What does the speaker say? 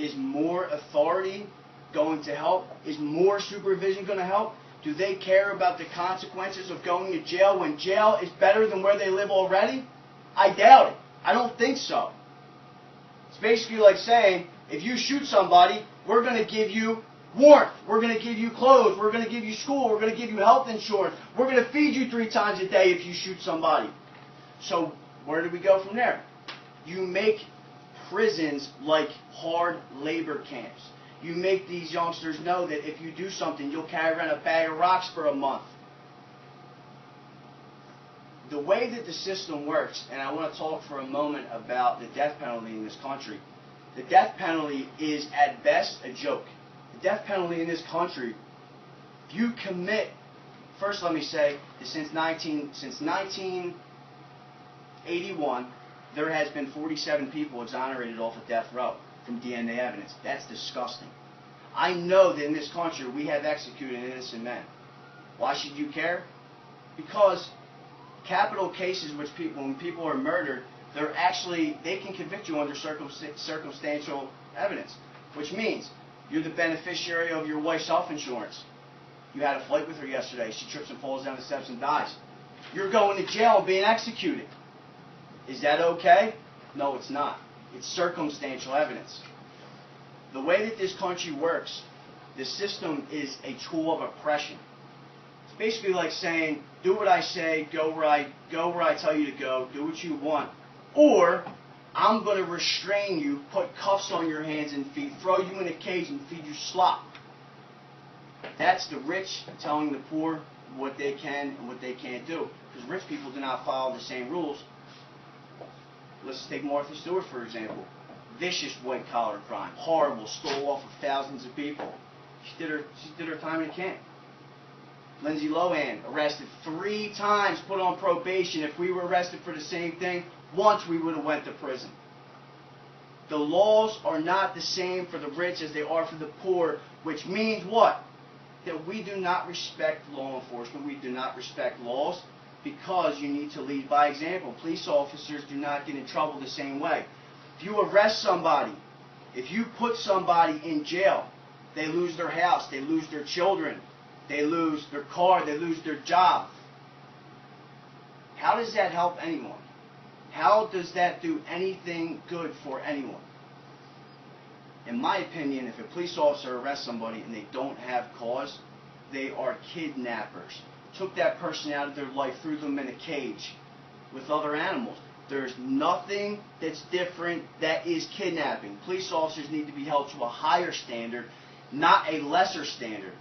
Is more authority going to help? Is more supervision going to help? Do they care about the consequences of going to jail when jail is better than where they live already? I doubt it. I don't think so. It's basically like saying, if you shoot somebody, we're going to give you warmth. We're going to give you clothes. We're going to give you school. We're going to give you health insurance. We're going to feed you 3 times a day if you shoot somebody. So where do we go from there? You make prisons like hard labor camps. You make these youngsters know that if you do something, you'll carry around a bag of rocks for a month. The way that the system works, and I want to talk for a moment about the death penalty in this country. The death penalty is at best a joke. The death penalty in this country, if you commit, first let me say that since 1981, there has been 47 people exonerated off of death row from DNA evidence. That's disgusting. I know that in this country we have executed innocent men. Why should you care? Because capital cases, when people are murdered, they can convict you under circumstantial evidence, which means you're the beneficiary of your wife's health insurance. You had a fight with her yesterday. She trips and falls down the steps and dies. You're going to jail and being executed. Is that okay? No, it's not. It's circumstantial evidence. The way that this country works, the system is a tool of oppression. It's basically like saying, do what I say, go where I tell you to go, do what you want, or I'm going to restrain you, put cuffs on your hands and feet, throw you in a cage and feed you slop. That's the rich telling the poor what they can and what they can't do. Because rich people do not follow the same rules. Let's take Martha Stewart, for example. Vicious white-collar crime. Horrible. Stole off of thousands of people. She did her time in camp. Lindsay Lohan, arrested 3 times, put on probation. If we were arrested for the same thing, once we would have went to prison. The laws are not the same for the rich as they are for the poor, which means what? That we do not respect law enforcement. We do not respect laws because you need to lead by example. Police officers do not get in trouble the same way. If you arrest somebody, if you put somebody in jail, they lose their house, they lose their children, they lose their car, they lose their job. How does that help anyone? How does that do anything good for anyone? In my opinion, if a police officer arrests somebody and they don't have cause, they are kidnappers. Took that person out of their life, threw them in a cage with other animals. There's nothing that's different that is kidnapping. Police officers need to be held to a higher standard, not a lesser standard.